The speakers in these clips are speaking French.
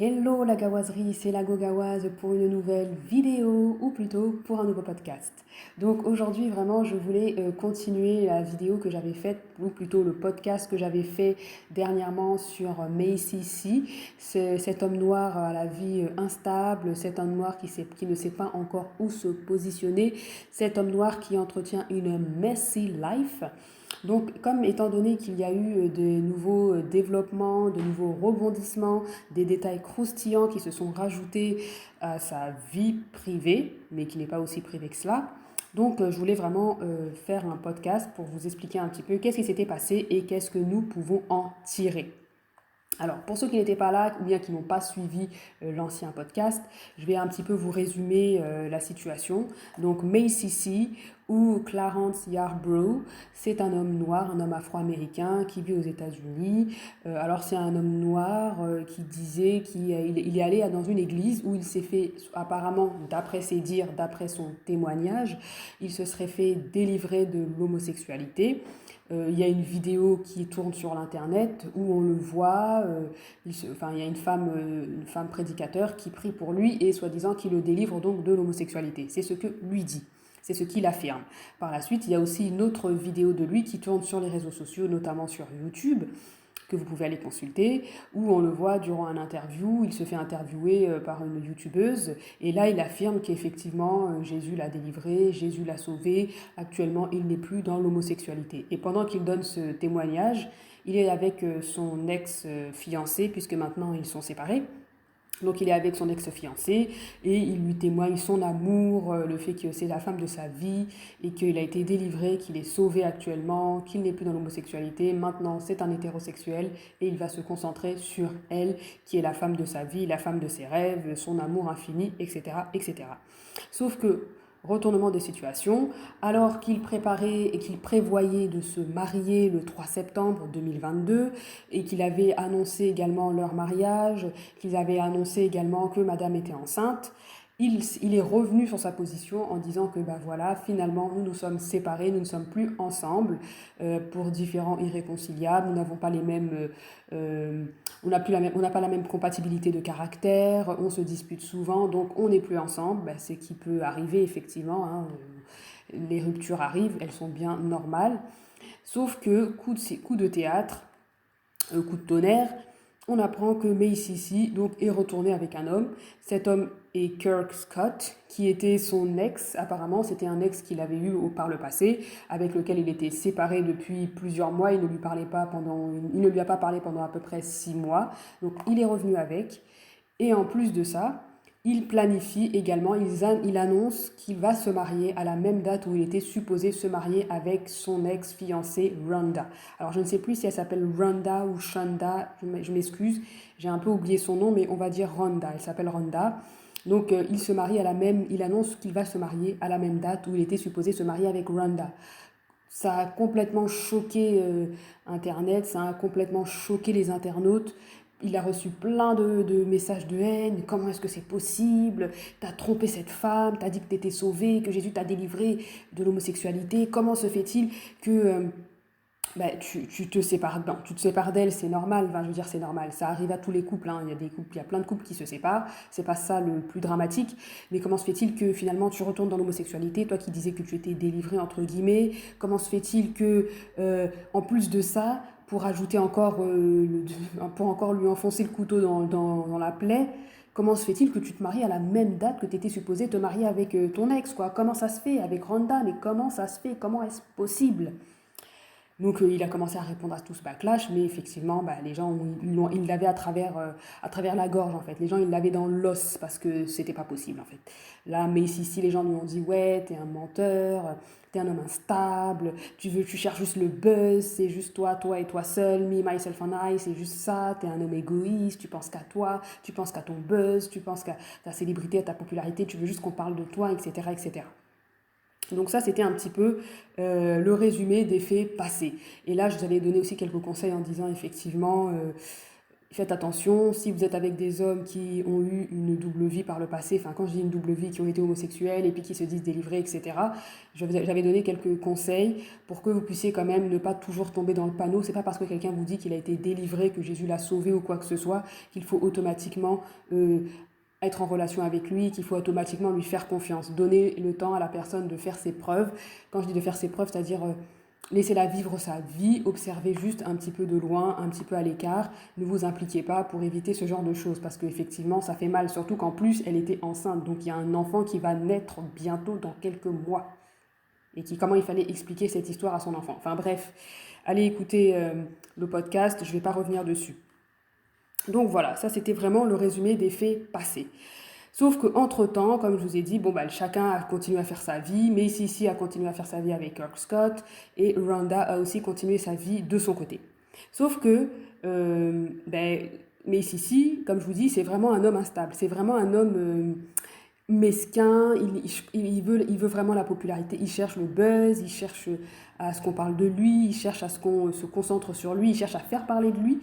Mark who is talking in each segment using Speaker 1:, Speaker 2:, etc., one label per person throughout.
Speaker 1: Hello la gawazerie, c'est la Gogawaz pour une nouvelle vidéo ou plutôt pour un nouveau podcast. Donc aujourd'hui vraiment je voulais continuer la vidéo que j'avais faite ou plutôt le podcast que j'avais fait dernièrement sur Macy C, cet homme noir à la vie instable, cet homme noir qui ne sait pas encore où se positionner, cet homme noir qui entretient une messy life. Donc, comme étant donné qu'il y a eu de nouveaux développements, de nouveaux rebondissements, des détails croustillants qui se sont rajoutés à sa vie privée, mais qui n'est pas aussi privée que cela, donc je voulais vraiment faire un podcast pour vous expliquer un petit peu qu'est-ce qui s'était passé et qu'est-ce que nous pouvons en tirer. Alors, pour ceux qui n'étaient pas là ou bien qui n'ont pas suivi l'ancien podcast, je vais un petit peu vous résumer la situation. Donc, Macy C ou Clarence Yarbrough, c'est un homme noir, un homme afro-américain qui vit aux États-Unis. Alors, c'est un homme noir qui disait qu'il est allé dans une église où il s'est fait, apparemment, d'après ses dires, d'après son témoignage, il se serait fait délivrer de l'homosexualité. Il y a une vidéo qui tourne sur l'internet où on le voit, il y a une femme prédicateur qui prie pour lui et soi-disant qui le délivre donc de l'homosexualité. C'est ce que lui dit, c'est ce qu'il affirme. Par la suite, il y a aussi une autre vidéo de lui qui tourne sur les réseaux sociaux, notamment sur YouTube, que vous pouvez aller consulter, où on le voit durant un interview, il se fait interviewer par une youtubeuse, et là il affirme qu'effectivement Jésus l'a délivré, Jésus l'a sauvé, actuellement il n'est plus dans l'homosexualité. Et pendant qu'il donne ce témoignage, il est avec son ex-fiancé, puisque maintenant ils sont séparés. Donc il est avec son ex-fiancée et il lui témoigne son amour, le fait que c'est la femme de sa vie et qu'il a été délivré, qu'il est sauvé actuellement, qu'il n'est plus dans l'homosexualité. Maintenant c'est un hétérosexuel et il va se concentrer sur elle qui est la femme de sa vie, la femme de ses rêves, son amour infini, etc. etc. Sauf que retournement des situations, alors qu'il préparait et qu'il prévoyait de se marier le 3 septembre 2022 et qu'il avait annoncé également leur mariage, qu'ils avaient annoncé également que madame était enceinte, il est revenu sur sa position en disant que bah voilà, finalement nous nous sommes séparés, nous ne sommes plus ensemble pour différents irréconciliables, nous n'avons pas les mêmes on n'a pas la même compatibilité de caractère, on se dispute souvent, donc on n'est plus ensemble. Ben, c'est qui peut arriver effectivement, hein, les ruptures arrivent, elles sont bien normales. Sauf que coup de théâtre, coup de tonnerre, on apprend que Macy C donc est retourné avec un homme. Cet homme est Kirk Scott, qui était son ex. Apparemment, c'était un ex qu'il avait eu par le passé, avec lequel il était séparé depuis plusieurs mois. Il ne lui a pas parlé pendant à peu près 6 mois. Donc, il est revenu avec. Et en plus de ça, il planifie également, il annonce qu'il va se marier à la même date où il était supposé se marier avec son ex-fiancée Rhonda. Alors je ne sais plus si elle s'appelle Rhonda ou Shonda, je m'excuse, j'ai un peu oublié son nom, mais on va dire Rhonda, elle s'appelle Rhonda. Donc il annonce qu'il va se marier à la même date où il était supposé se marier avec Rhonda. Ça a complètement choqué Internet, ça a complètement choqué les internautes. Il a reçu plein de messages de haine. Comment est-ce que c'est possible? T'as trompé cette femme, t'as dit que t'étais sauvé, que Jésus t'a délivré de l'homosexualité. Comment se fait-il que tu te sépares, non, tu te sépares d'elle, c'est normal, enfin, je veux dire, c'est normal, ça arrive à tous les couples, hein. Il y a plein de couples qui se séparent, c'est pas ça le plus dramatique, mais comment se fait-il que finalement tu retournes dans l'homosexualité, toi qui disais que tu étais délivré, entre guillemets, comment se fait-il que, en plus de ça, pour encore lui enfoncer le couteau dans la plaie, comment se fait-il que tu te maries à la même date que tu étais supposé te marier avec ton ex, quoi? Comment ça se fait avec Rhonda? Mais comment ça se fait? Comment est-ce possible? Donc il a commencé à répondre à tout ce backlash, mais effectivement, bah, les gens, ils l'avaient à travers la gorge, en fait. Les gens, ils l'avaient dans l'os parce que c'était pas possible, en fait. Là, mais si les gens lui ont dit, ouais, t'es un menteur, t'es un homme instable, tu cherches juste le buzz, c'est juste toi et toi seul, me, myself and I, c'est juste ça, t'es un homme égoïste, tu penses qu'à toi, tu penses qu'à ton buzz, tu penses qu'à ta célébrité, à ta popularité, tu veux juste qu'on parle de toi, etc., etc. Donc ça, c'était un petit peu le résumé des faits passés. Et là, je vous avais donné aussi quelques conseils en disant effectivement, faites attention, si vous êtes avec des hommes qui ont eu une double vie par le passé, enfin quand je dis une double vie, qui ont été homosexuels et puis qui se disent délivrés, etc., j'avais donné quelques conseils pour que vous puissiez quand même ne pas toujours tomber dans le panneau. C'est pas parce que quelqu'un vous dit qu'il a été délivré, que Jésus l'a sauvé ou quoi que ce soit, qu'il faut automatiquement être en relation avec lui, qu'il faut automatiquement lui faire confiance. Donner le temps à la personne de faire ses preuves. Quand je dis de faire ses preuves, c'est-à-dire laissez-la vivre sa vie, observez juste un petit peu de loin, un petit peu à l'écart, ne vous impliquez pas pour éviter ce genre de choses, parce qu'effectivement ça fait mal, surtout qu'en plus elle était enceinte, donc il y a un enfant qui va naître bientôt dans quelques mois, et comment il fallait expliquer cette histoire à son enfant. Enfin bref, allez écouter le podcast, je ne vais pas revenir dessus. Donc voilà, ça c'était vraiment le résumé des faits passés. Sauf qu'entre-temps, comme je vous ai dit, chacun a continué à faire sa vie. Macy a continué à faire sa vie avec Kirk Scott et Rhonda a aussi continué sa vie de son côté. Sauf que Macy, comme je vous dis, c'est vraiment un homme instable. C'est vraiment un homme mesquin. Il veut vraiment la popularité. Il cherche le buzz, il cherche à ce qu'on parle de lui, il cherche à ce qu'on se concentre sur lui, il cherche à faire parler de lui.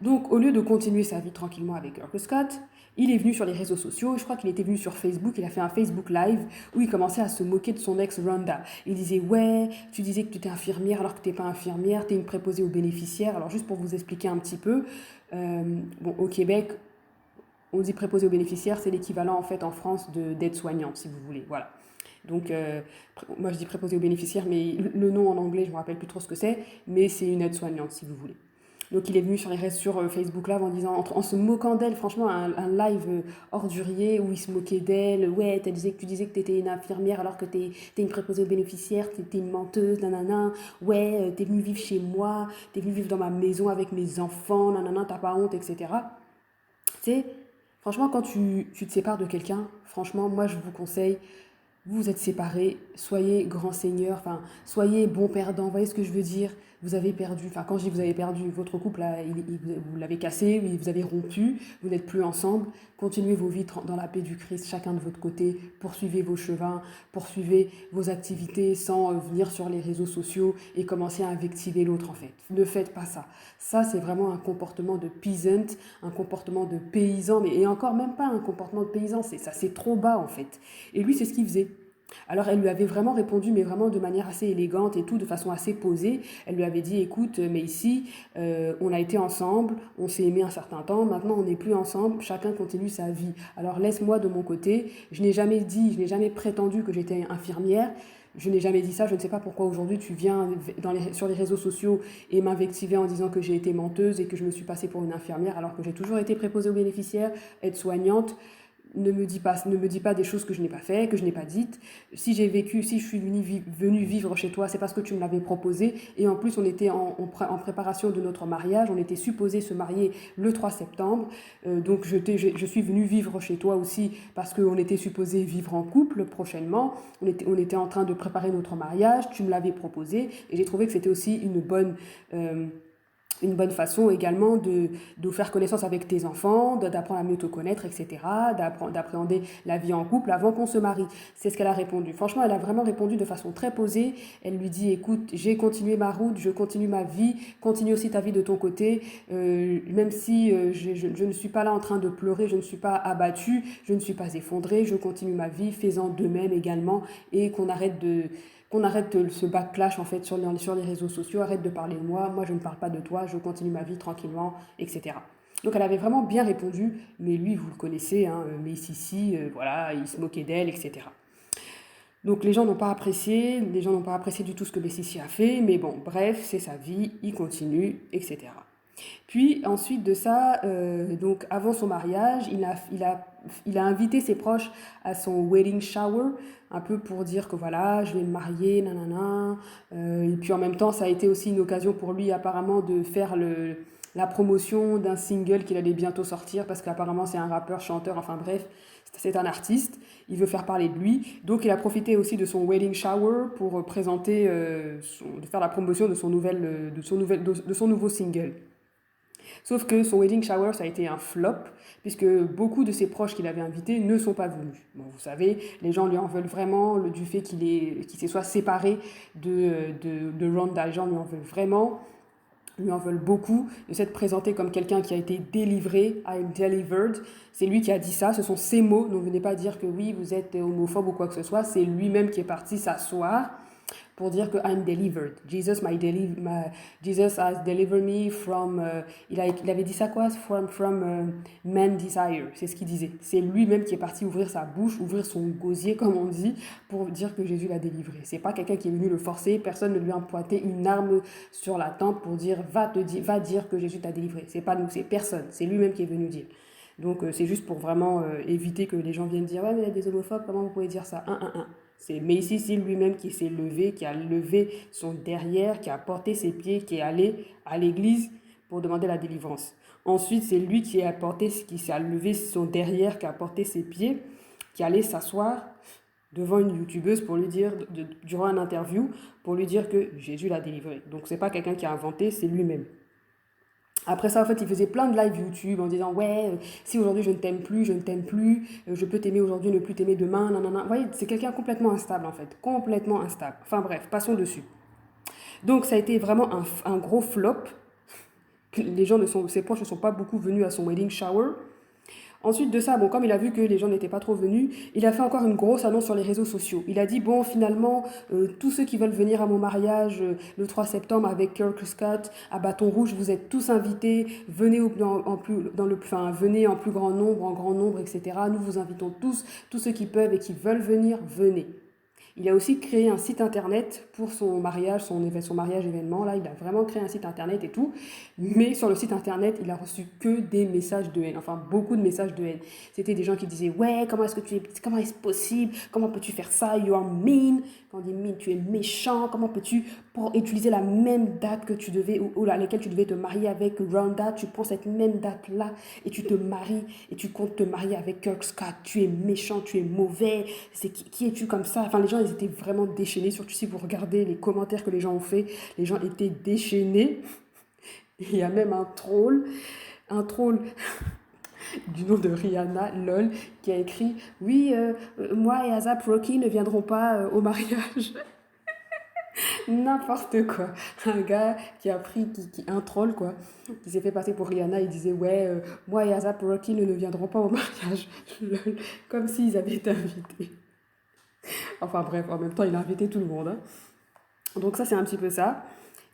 Speaker 1: Donc, au lieu de continuer sa vie tranquillement avec Kirk Scott, il est venu sur les réseaux sociaux. Je crois qu'il était venu sur Facebook. Il a fait un Facebook Live où il commençait à se moquer de son ex Rhonda. Il disait « Ouais, tu disais que tu étais infirmière alors que tu n'es pas infirmière. Tu es une préposée aux bénéficiaires. » Alors, juste pour vous expliquer un petit peu, au Québec, on dit préposée aux bénéficiaires. C'est l'équivalent, en fait, en France d'aide-soignante, si vous voulez. Voilà. Donc, moi, je dis préposée aux bénéficiaires, mais le nom en anglais, je ne me rappelle plus trop ce que c'est, mais c'est une aide-soignante, si vous voulez. Donc il est venu sur Facebook Live en se moquant d'elle, franchement un live ordurier où il se moquait d'elle. Ouais, tu disais que tu étais une infirmière alors que tu es une préposée aux bénéficiaires, tu étais une menteuse, nanana. Ouais, tu es venue vivre chez moi, tu es venue vivre dans ma maison avec mes enfants, nanana, t'as pas honte, etc. C'est franchement quand tu te sépares de quelqu'un, franchement moi je vous conseille, vous êtes séparés, soyez grand seigneur, enfin, soyez bon perdant, vous voyez ce que je veux dire? Vous avez perdu, enfin, quand je dis vous avez perdu, votre couple, là, vous l'avez cassé, vous avez rompu, vous n'êtes plus ensemble, continuez vos vies dans la paix du Christ, chacun de votre côté, poursuivez vos chemins, poursuivez vos activités sans venir sur les réseaux sociaux et commencer à invectiver l'autre, en fait. Ne faites pas ça. Ça, c'est vraiment un comportement de peasant, un comportement de paysan, et encore même pas un comportement de paysan, c'est trop bas, en fait. Et lui, c'est ce qu'il faisait. Alors elle lui avait vraiment répondu, mais vraiment de manière assez élégante et tout, de façon assez posée. Elle lui avait dit, écoute, mais ici, on a été ensemble, on s'est aimé un certain temps, maintenant on n'est plus ensemble, chacun continue sa vie. Alors laisse-moi de mon côté, je n'ai jamais prétendu que j'étais infirmière, je n'ai jamais dit ça, je ne sais pas pourquoi aujourd'hui tu viens sur les réseaux sociaux et m'invectiver en disant que j'ai été menteuse et que je me suis passée pour une infirmière alors que j'ai toujours été préposée aux bénéficiaires, aide-soignante. Ne me dis pas des choses que je n'ai pas fait, que je n'ai pas dites. Si je suis venue vivre chez toi, c'est parce que tu me l'avais proposé. Et en plus, on était en préparation de notre mariage. On était supposé se marier le 3 septembre. Donc, je suis venue vivre chez toi aussi parce qu'on était supposé vivre en couple prochainement. On était en train de préparer notre mariage. Tu me l'avais proposé. Et j'ai trouvé que c'était aussi une bonne façon également de faire connaissance avec tes enfants, d'apprendre à mieux te connaître, etc., d'appréhender la vie en couple avant qu'on se marie. C'est ce qu'elle a répondu. Franchement, elle a vraiment répondu de façon très posée. Elle lui dit, écoute, j'ai continué ma route, je continue ma vie, continue aussi ta vie de ton côté, même si je ne suis pas là en train de pleurer, je ne suis pas abattue, je ne suis pas effondrée, je continue ma vie, fais-en de même également, et qu'on arrête ce backlash en fait sur les réseaux sociaux, arrête de parler de moi je ne parle pas de toi, je continue ma vie tranquillement, etc. Donc elle avait vraiment bien répondu, mais lui vous le connaissez, hein, mais si, voilà, il se moquait d'elle, etc. Donc les gens n'ont pas apprécié du tout ce que Messi a fait, mais bon, bref, c'est sa vie, il continue, etc. Puis ensuite de ça, donc avant son mariage, il a invité ses proches à son wedding shower, un peu pour dire que voilà, je vais me marier, nanana. Et puis en même temps, ça a été aussi une occasion pour lui apparemment de faire la promotion d'un single qu'il allait bientôt sortir, parce qu'apparemment c'est un rappeur, chanteur, enfin bref, c'est un artiste, il veut faire parler de lui. Donc il a profité aussi de son wedding shower pour présenter, de faire la promotion de son nouveau single. Sauf que son wedding shower, ça a été un flop, puisque beaucoup de ses proches qu'il avait invités ne sont pas venus. Bon, vous savez, les gens lui en veulent vraiment du fait qu'il se soit séparé de Rhonda. Les gens lui en veulent vraiment. lui en veulent beaucoup, de s'être présenté comme quelqu'un qui a été délivré, I'm delivered. C'est lui qui a dit ça, ce sont ses mots, donc venez pas dire que oui, vous êtes homophobe ou quoi que ce soit, c'est lui-même qui est parti s'asseoir pour dire que I'm delivered. Jesus has delivered me from... il avait dit ça quoi? From man desire. C'est ce qu'il disait. C'est lui-même qui est parti ouvrir sa bouche, ouvrir son gosier, comme on dit, pour dire que Jésus l'a délivré. C'est pas quelqu'un qui est venu le forcer. Personne ne lui a pointé une arme sur la tempe pour dire va dire que Jésus t'a délivré. C'est pas nous, c'est personne. C'est lui-même qui est venu dire. Donc c'est juste pour vraiment éviter que les gens viennent dire ouais mais il y a des homophobes, comment vous pouvez dire ça? Mais ici, c'est lui-même qui s'est levé, qui a levé son derrière, qui a porté ses pieds, qui est allé à l'église pour demander la délivrance. Ensuite, c'est lui qui s'est levé son derrière, qui a porté ses pieds, qui allait s'asseoir devant une youtubeuse pour lui dire, durant une interview, pour lui dire que Jésus l'a délivré. Donc, c'est pas quelqu'un qui a inventé, c'est lui-même. Après ça, en fait, il faisait plein de live YouTube en disant ouais, si aujourd'hui je ne t'aime plus, je ne t'aime plus, je peux t'aimer aujourd'hui, ne plus t'aimer demain, nanana. Vous voyez, c'est quelqu'un complètement instable en fait, complètement instable. Enfin bref, passons dessus. Donc ça a été vraiment un gros flop. Ses proches ne sont pas beaucoup venus à son wedding shower. Ensuite de ça, bon, comme il a vu que les gens n'étaient pas trop venus, il a fait encore une grosse annonce sur les réseaux sociaux. Il a dit, bon, finalement, tous ceux qui veulent venir à mon mariage le 3 septembre avec Kirk Scott à Bâton Rouge, vous êtes tous invités, venez venez en plus grand nombre, etc. Nous vous invitons tous ceux qui peuvent et qui veulent venir, venez. Il a aussi créé un site internet pour son mariage, son mariage événement. Là, il a vraiment créé un site internet et tout. Mais sur le site internet, il a reçu que des messages de haine. Enfin, beaucoup de messages de haine. C'était des gens qui disaient ouais, comment est-ce possible? Comment peux-tu faire ça? You are mean. Quand on dit mean, tu es méchant. Comment peux-tu pour utiliser la même date que tu devais ou à laquelle tu devais te marier avec Rhonda, tu prends cette même date là et tu te maries et tu comptes te marier avec Kirk Scott. Tu es méchant, tu es mauvais. Qui es-tu comme ça? Enfin, les gens ils étaient vraiment déchaînés. Surtout si vous regardez les commentaires que les gens ont fait, les gens étaient déchaînés. Il y a même un troll du nom de Rihanna, lol, qui a écrit « Oui, moi et A$AP Rocky ne viendrons pas au mariage. » N'importe quoi. Un gars qui a pris, un troll quoi, qui s'est fait passer pour Rihanna, il disait « Ouais, moi et A$AP Rocky ne viendront pas au mariage. » Lol, comme s'ils avaient été invités. Enfin bref, en même temps, il a invité tout le monde. Hein. Donc ça, c'est un petit peu ça.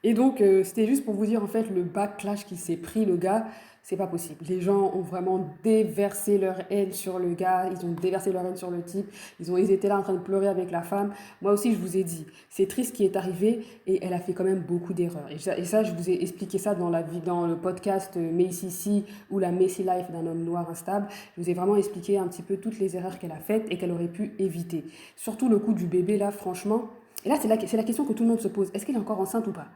Speaker 1: Et donc, c'était juste pour vous dire, en fait, le backlash qu'il s'est pris, le gars, c'est pas possible. Les gens ont vraiment déversé leur haine sur le gars, ils ont déversé leur haine sur le type, ils étaient là en train de pleurer avec la femme. Moi aussi, je vous ai dit, c'est triste ce qui est arrivé et elle a fait quand même beaucoup d'erreurs. Et ça, je vous ai expliqué ça dans le podcast Macy ou la Messy Life d'un homme noir instable. Je vous ai vraiment expliqué un petit peu toutes les erreurs qu'elle a faites et qu'elle aurait pu éviter. Surtout le coup du bébé, là, franchement. Et là, c'est la question que tout le monde se pose. Est-ce qu'elle est encore enceinte ou pas?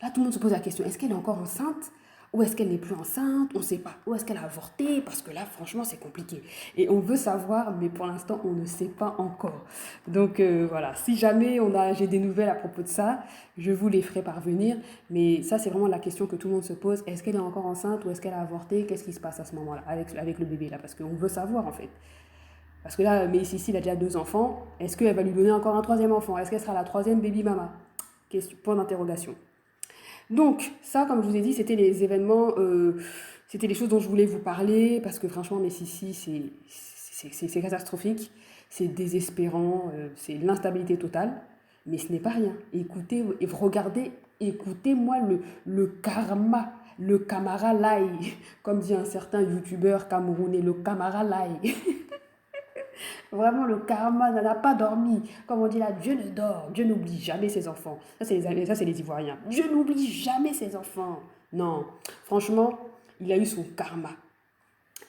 Speaker 1: Là, tout le monde se pose la question, est-ce qu'elle est encore enceinte? Ou est-ce qu'elle n'est plus enceinte? On ne sait pas. Ou est-ce qu'elle a avorté? Parce que là, franchement, c'est compliqué. Et on veut savoir, mais pour l'instant, on ne sait pas encore. Donc voilà, si jamais j'ai des nouvelles à propos de ça, je vous les ferai parvenir. Mais ça, c'est vraiment la question que tout le monde se pose. Est-ce qu'elle est encore enceinte ou est-ce qu'elle a avorté? Qu'est-ce qui se passe à ce moment-là avec le bébé là? Parce qu'on veut savoir en fait. Parce que là, mais ici, il a déjà 2 enfants. Est-ce qu'elle va lui donner encore un 3e enfant? Est-ce qu'elle sera la 3e baby mama? Point d'interrogation. Donc, ça, comme je vous ai dit, c'était les événements, c'était les choses dont je voulais vous parler, parce que franchement, Messy, c'est catastrophique, c'est désespérant, c'est l'instabilité totale, mais ce n'est pas rien. Écoutez, écoutez-moi le karma, le Camara Lai, comme dit un certain youtubeur camerounais, le Camara Lai. Vraiment, le karma n'a pas dormi. Comme on dit là, Dieu ne dort. Dieu n'oublie jamais ses enfants. Ça, c'est les Ivoiriens. Dieu n'oublie jamais ses enfants. Non, franchement, il a eu son karma.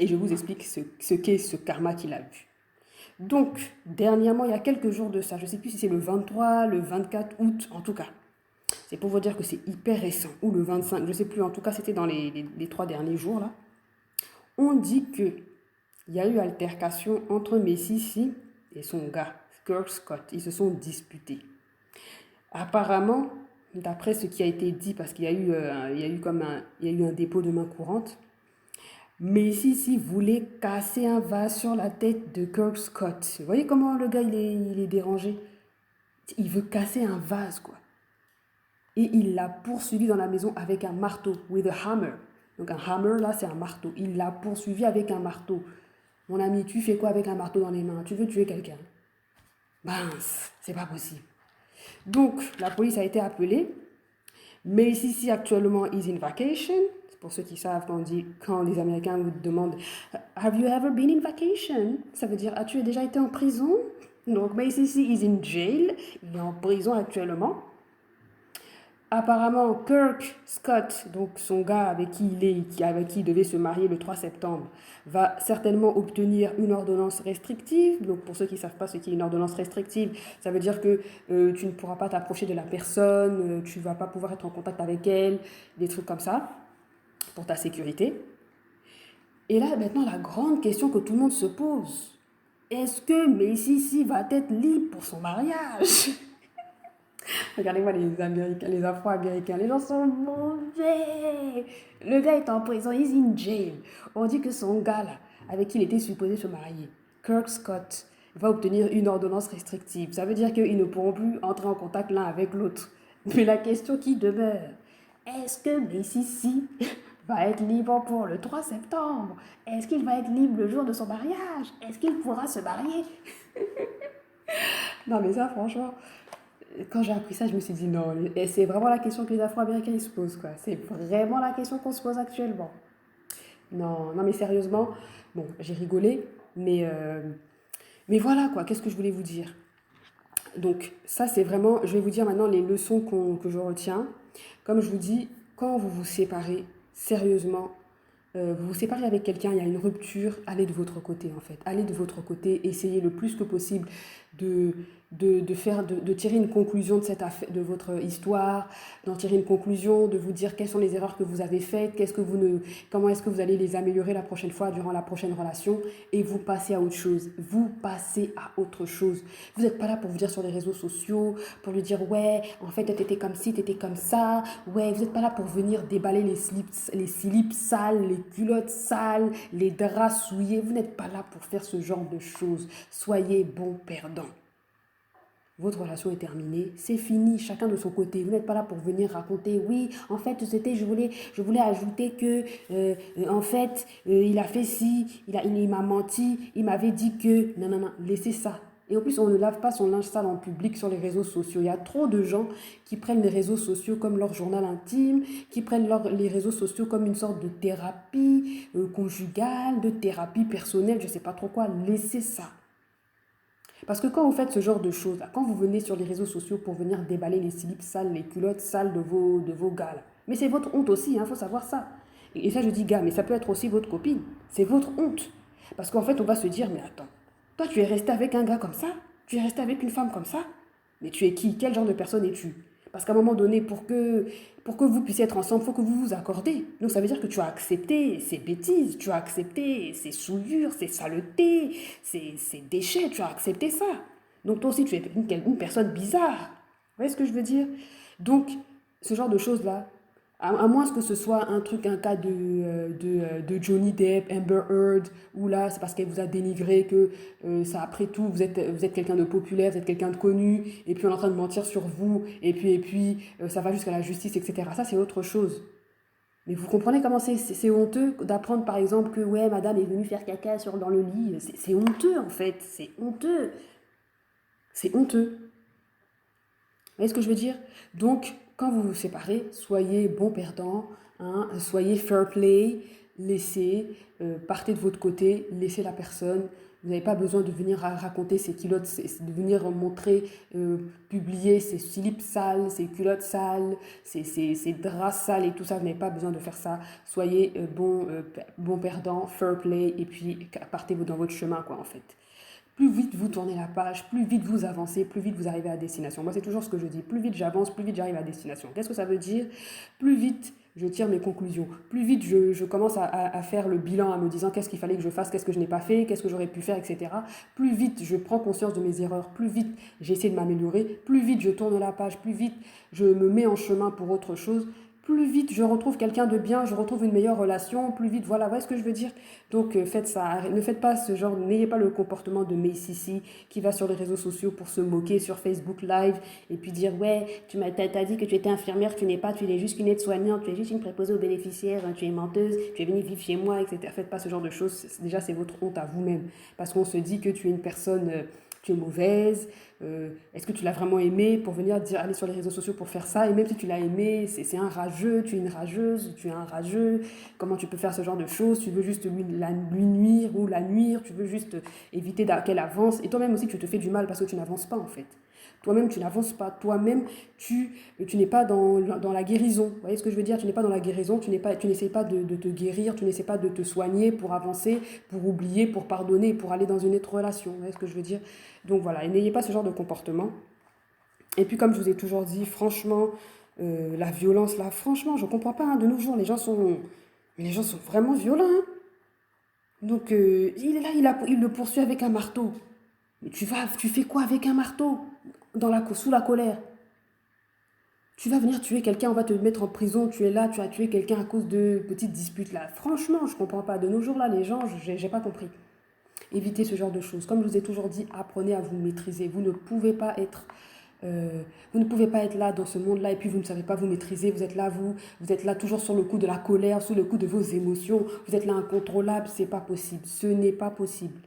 Speaker 1: Et je vous explique ce qu'est ce karma qu'il a eu. Donc, dernièrement, il y a quelques jours de ça, je ne sais plus si c'est le 23, le 24 août, en tout cas. C'est pour vous dire que c'est hyper récent. Ou le 25, je ne sais plus, en tout cas, c'était dans les 3 derniers jours, là. On dit que il y a eu altercation entre Messy et son gars, Kirk Scott. Ils se sont disputés. Apparemment, d'après ce qui a été dit, parce qu'il y a eu un dépôt de main courante, Messy voulait casser un vase sur la tête de Kirk Scott. Vous voyez comment le gars il est dérangé? Il veut casser un vase, quoi. et il l'a poursuivi dans la maison avec un marteau, with a hammer. Donc un hammer, là, c'est un marteau. Il l'a poursuivi avec un marteau. Mon ami, tu fais quoi avec un marteau dans les mains? Tu veux tuer quelqu'un? Mince, c'est pas possible. Donc, la police a été appelée. Macy actuellement is in vacation. Pour ceux qui savent, quand les Américains vous demandent Have you ever been in vacation? Ça veut dire as-tu déjà été en prison? Donc Macy is in jail. Il est en prison actuellement. Apparemment, Kirk Scott, donc son gars avec qui avec qui il devait se marier le 3 septembre, va certainement obtenir une ordonnance restrictive. Donc pour ceux qui ne savent pas ce qu'est une ordonnance restrictive, ça veut dire que tu ne pourras pas t'approcher de la personne, tu ne vas pas pouvoir être en contact avec elle, des trucs comme ça, pour ta sécurité. Et là, maintenant, la grande question que tout le monde se pose, est-ce que Macy va être libre pour son mariage? Regardez-moi les Américains, les Afro-Américains, les gens sont mauvais. Le gars est en prison, he's in jail. On dit que son gars là, avec qui il était supposé se marier, Kirk Scott, va obtenir une ordonnance restrictive. Ça veut dire qu'ils ne pourront plus entrer en contact l'un avec l'autre. Mais la question qui demeure, est-ce que Macy va être libre pour le 3 septembre? Est-ce qu'il va être libre le jour de son mariage? Est-ce qu'il pourra se marier? Non mais ça franchement, quand j'ai appris ça, je me suis dit non, et c'est vraiment la question que les Afro-Américains ils se posent, quoi. C'est vraiment la question qu'on se pose actuellement. Non, non, mais sérieusement, bon, j'ai rigolé, mais voilà, quoi, qu'est-ce que je voulais vous dire? Donc, ça, c'est vraiment, je vais vous dire maintenant les leçons que je retiens. Comme je vous dis, quand vous vous séparez, sérieusement, vous vous séparez avec quelqu'un, il y a une rupture, allez de votre côté en fait. Allez de votre côté, essayez le plus que possible de, de tirer une conclusion de, cette affaire, de votre histoire, d'en tirer une conclusion, de vous dire quelles sont les erreurs que vous avez faites, comment est-ce que vous allez les améliorer la prochaine fois durant la prochaine relation, et vous passez à autre chose. Vous passez à autre chose. Vous n'êtes pas là pour vous dire sur les réseaux sociaux, pour lui dire ouais, en fait t'étais comme ci, t'étais comme ça. Ouais, vous n'êtes pas là pour venir déballer les slips sales, les culottes sales, les draps souillés. Vous n'êtes pas là pour faire ce genre de choses. Soyez bon perdant. Votre relation est terminée, c'est fini, chacun de son côté. Vous n'êtes pas là pour venir raconter, oui, en fait, je voulais ajouter que, en fait, il a fait ci, il m'a menti, il m'avait dit que, non, non, non, laissez ça. Et en plus, on ne lave pas son linge sale en public sur les réseaux sociaux. Il y a trop de gens qui prennent les réseaux sociaux comme leur journal intime, qui prennent les réseaux sociaux comme une sorte de thérapie conjugale, de thérapie personnelle, je ne sais pas trop quoi. Laissez ça. Parce que quand vous faites ce genre de choses, là, quand vous venez sur les réseaux sociaux pour venir déballer les slips sales, les culottes sales de vos gars, là, mais c'est votre honte aussi, il faut savoir ça. Et ça, je dis gars, mais ça peut être aussi votre copine. C'est votre honte. Parce qu'en fait, on va se dire, mais attends, toi, tu es resté avec un gars comme ça? Tu es resté avec une femme comme ça? Mais tu es qui? Quel genre de personne es-tu? Parce qu'à un moment donné, pour que vous puissiez être ensemble, il faut que vous vous accordez. Donc ça veut dire que tu as accepté ces bêtises, tu as accepté ces souillures, ces saletés, ces déchets, tu as accepté ça. Donc toi aussi, tu es une personne bizarre. Vous voyez ce que je veux dire? Donc, ce genre de choses-là, à moins que ce soit un cas de Johnny Depp, Amber Heard, où là, c'est parce qu'elle vous a dénigré que ça, après tout, vous êtes quelqu'un de populaire, vous êtes quelqu'un de connu, et puis on est en train de mentir sur vous, et puis ça va jusqu'à la justice, etc. Ça, c'est autre chose. Mais vous comprenez comment c'est honteux d'apprendre, par exemple, que ouais, madame est venue faire caca dans le lit. C'est honteux, en fait. C'est honteux. C'est honteux. Vous voyez ce que je veux dire? Donc, quand vous vous séparez, soyez bon perdant, hein, soyez fair play, partez de votre côté, laissez la personne. Vous n'avez pas besoin de venir raconter ses culottes, de venir montrer, publier ses slips sales, ses culottes sales, ses draps sales et tout ça. Vous n'avez pas besoin de faire ça. Soyez bon perdant, fair play, et puis partez dans votre chemin, quoi, en fait. Plus vite vous tournez la page, plus vite vous avancez, plus vite vous arrivez à destination. Moi, c'est toujours ce que je dis. Plus vite j'avance, plus vite j'arrive à destination. Qu'est-ce que ça veut dire? Plus vite je tire mes conclusions. Plus vite je commence à faire le bilan en me disant qu'est-ce qu'il fallait que je fasse, qu'est-ce que je n'ai pas fait, qu'est-ce que j'aurais pu faire, etc. Plus vite je prends conscience de mes erreurs, plus vite j'essaie de m'améliorer, plus vite je tourne la page, plus vite je me mets en chemin pour autre chose. plus vite je retrouve quelqu'un de bien, je retrouve une meilleure relation, plus vite, voilà, vous voyez ce que je veux dire? Donc faites ça, ne faites pas ce genre, n'ayez pas le comportement de Sissi qui va sur les réseaux sociaux pour se moquer sur Facebook Live et puis dire ouais, t'as dit que tu étais infirmière, tu n'es pas, tu es juste une aide-soignante, tu es juste une préposée aux bénéficiaires, hein, tu es menteuse, tu es venue vivre chez moi, etc. Faites pas ce genre de choses, déjà c'est votre honte à vous-même parce qu'on se dit que tu es une personne, tu es mauvaise, est-ce que tu l'as vraiment aimé pour venir dire, aller sur les réseaux sociaux pour faire ça? Et même si tu l'as aimé, c'est un rageux, tu es une rageuse, tu es un rageux. Comment tu peux faire ce genre de choses? Tu veux juste lui nuire ou la nuire, tu veux juste éviter qu'elle avance. Et toi-même aussi, tu te fais du mal parce que tu n'avances pas en fait. Toi-même, tu n'avances pas. Toi-même, tu n'es pas dans la guérison. Vous voyez ce que je veux dire? Tu n'es pas dans la guérison, tu n'essaies pas de te guérir, tu n'essaies pas de te soigner pour avancer, pour oublier, pour pardonner, pour aller dans une autre relation. Vous voyez ce que je veux dire? Donc voilà, et n'ayez pas ce genre de comportement. Et puis comme je vous ai toujours dit, franchement, la violence là, franchement, je ne comprends pas. Hein, de nos jours, les gens sont vraiment violents. Hein. Donc il est là, il le poursuit avec un marteau. Mais tu fais quoi avec un marteau sous la colère? Tu vas venir tuer quelqu'un, on va te mettre en prison, tu es là, tu as tué quelqu'un à cause de petites disputes là. Franchement, je comprends pas. De nos jours là, les gens, j'ai pas compris. Évitez ce genre de choses. Comme je vous ai toujours dit, apprenez à vous maîtriser. Vous ne pouvez pas être là dans ce monde-là et puis vous ne savez pas vous maîtriser. Vous êtes là toujours sur le coup de la colère, sous le coup de vos émotions. Vous êtes là incontrôlable. C'est pas possible. Ce n'est pas possible.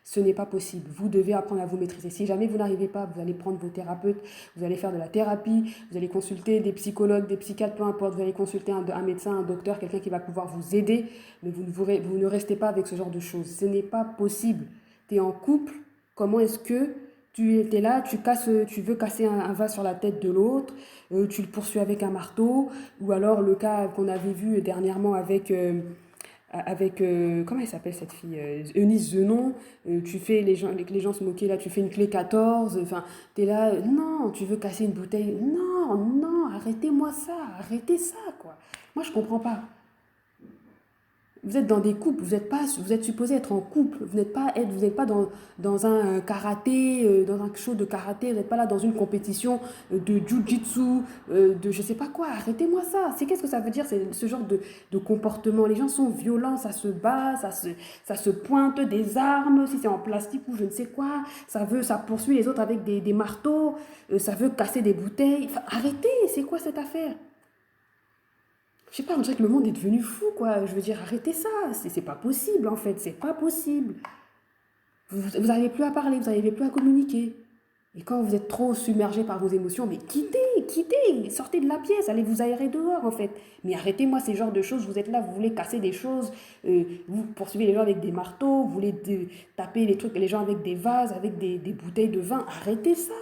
Speaker 1: Ce n'est pas possible. Vous devez apprendre à vous maîtriser. Si jamais vous n'arrivez pas, vous allez prendre vos thérapeutes, vous allez faire de la thérapie, vous allez consulter des psychologues, des psychiatres, peu importe. Vous allez consulter un médecin, un docteur, quelqu'un qui va pouvoir vous aider. Mais vous ne restez pas avec ce genre de choses. Ce n'est pas possible. Tu es en couple. Comment est-ce que tu étais là, tu veux casser un vase sur la tête de l'autre, tu le poursuis avec un marteau, ou alors le cas qu'on avait vu dernièrement avec comment elle s'appelle cette fille, Eunice Zenon, tu fais les gens se moquaient là, tu fais une clé 14, enfin, t'es là, non, tu veux casser une bouteille, non, non, arrêtez ça, quoi. Moi, je comprends pas. Vous êtes dans des couples, vous êtes supposé être en couple, vous n'êtes pas dans un karaté, dans un show de karaté, vous n'êtes pas là dans une compétition de jiu-jitsu, de je sais pas quoi, arrêtez-moi ça. Qu'est-ce que ça veut dire, c'est ce genre de comportement? Les gens sont violents, ça se bat, ça se pointe des armes, si c'est en plastique ou je ne sais quoi, ça poursuit les autres avec des marteaux, ça veut casser des bouteilles. Enfin, arrêtez, c'est quoi cette affaire? Je sais pas, on dirait que le monde est devenu fou, quoi. Je veux dire, arrêtez ça. C'est pas possible, en fait. C'est pas possible. Vous n'arrivez plus à parler, vous n'arrivez plus à communiquer. Et quand vous êtes trop submergé par vos émotions, mais quittez, sortez de la pièce, allez vous aérer dehors, en fait. Mais arrêtez-moi ces genres de choses. Vous êtes là, vous voulez casser des choses, vous poursuivez les gens avec des marteaux, vous voulez taper les gens avec des vases, avec des bouteilles de vin. Arrêtez ça.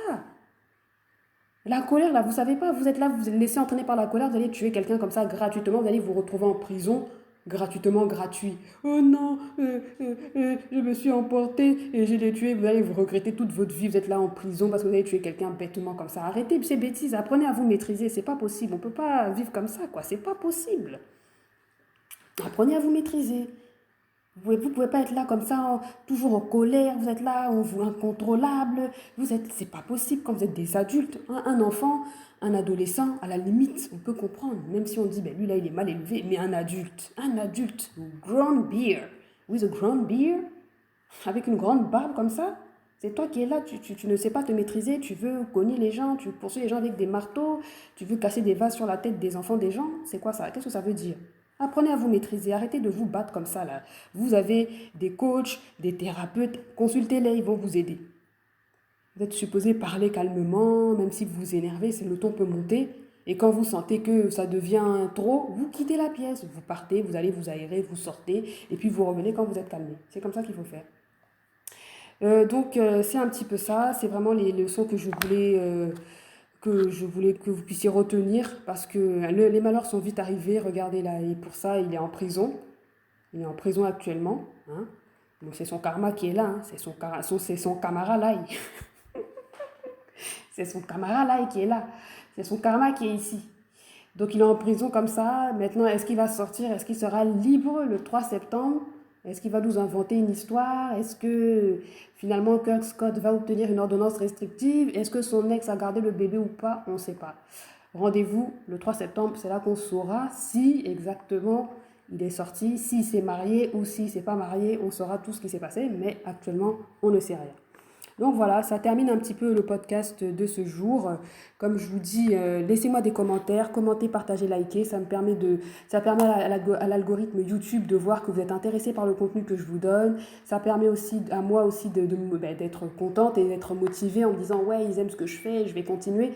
Speaker 1: La colère, là, vous savez pas, vous êtes là, vous vous laissez entraîner par la colère, vous allez tuer quelqu'un comme ça gratuitement, vous allez vous retrouver en prison, gratuitement, gratuit. Oh non, je me suis emporté et je l'ai tué, vous allez vous regretter toute votre vie, vous êtes là en prison parce que vous avez tué quelqu'un bêtement comme ça. Arrêtez ces bêtises, apprenez à vous maîtriser, c'est pas possible, on peut pas vivre comme ça, quoi, c'est pas possible. Apprenez à vous maîtriser. Vous pouvez pas être là comme ça, toujours en colère, vous êtes là, on vous incontrôlable, c'est pas possible quand vous êtes des adultes. Hein. Un enfant, un adolescent, à la limite, on peut comprendre, même si on dit, ben lui là, il est mal élevé, mais un adulte, grown beer, with a grown beer, avec une grande barbe comme ça, c'est toi qui es là, tu ne sais pas te maîtriser, tu veux cogner les gens, tu poursuis les gens avec des marteaux, tu veux casser des vases sur la tête des enfants des gens, c'est quoi ça? Qu'est-ce que ça veut dire? Apprenez à vous maîtriser, arrêtez de vous battre comme ça là. Vous avez des coachs, des thérapeutes, consultez-les, ils vont vous aider. Vous êtes supposé parler calmement, même si vous vous énervez, le ton peut monter. Et quand vous sentez que ça devient trop, vous quittez la pièce, vous partez, vous allez vous aérer, vous sortez, et puis vous revenez quand vous êtes calmé. C'est comme ça qu'il faut faire. Donc c'est un petit peu ça, c'est vraiment les leçons que je voulais que vous puissiez retenir parce que les malheurs sont vite arrivés. Regardez là, et pour ça, il est en prison. Il est en prison actuellement. Hein. Donc c'est son karma qui est là. Hein. C'est son camarade là. C'est son camarade là qui est là. C'est son karma qui est ici. Donc il est en prison comme ça. Maintenant, est-ce qu'il va sortir? Est-ce qu'il sera libre le 3 septembre? Est-ce qu'il va nous inventer une histoire? Est-ce que finalement Kirk Scott va obtenir une ordonnance restrictive? Est-ce que son ex a gardé le bébé ou pas? On ne sait pas. Rendez-vous le 3 septembre, c'est là qu'on saura si exactement il est sorti, si s'est marié ou si c'est pas marié, on saura tout ce qui s'est passé, mais actuellement, on ne sait rien. Donc voilà, ça termine un petit peu le podcast de ce jour. Comme je vous dis, laissez-moi des commentaires, commentez, partagez, likez. Ça permet à l'algorithme YouTube de voir que vous êtes intéressé par le contenu que je vous donne. Ça permet aussi à moi aussi d'être contente et d'être motivée en me disant ouais, ils aiment ce que je fais, je vais continuer.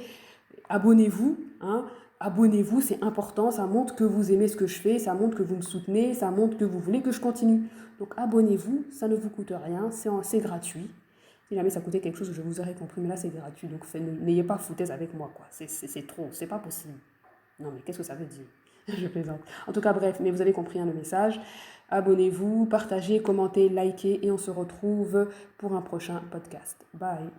Speaker 1: Abonnez-vous, hein. Abonnez-vous, c'est important, ça montre que vous aimez ce que je fais, ça montre que vous me soutenez, ça montre que vous voulez que je continue. Donc abonnez-vous, ça ne vous coûte rien, c'est gratuit. Si jamais ça coûtait quelque chose, je vous aurais compris, mais là c'est gratuit, donc n'ayez pas foutaise avec moi, quoi. C'est trop, c'est pas possible. Non mais qu'est-ce que ça veut dire? Je plaisante. En tout cas, bref, mais vous avez compris le message. Abonnez-vous, partagez, commentez, likez, et on se retrouve pour un prochain podcast. Bye.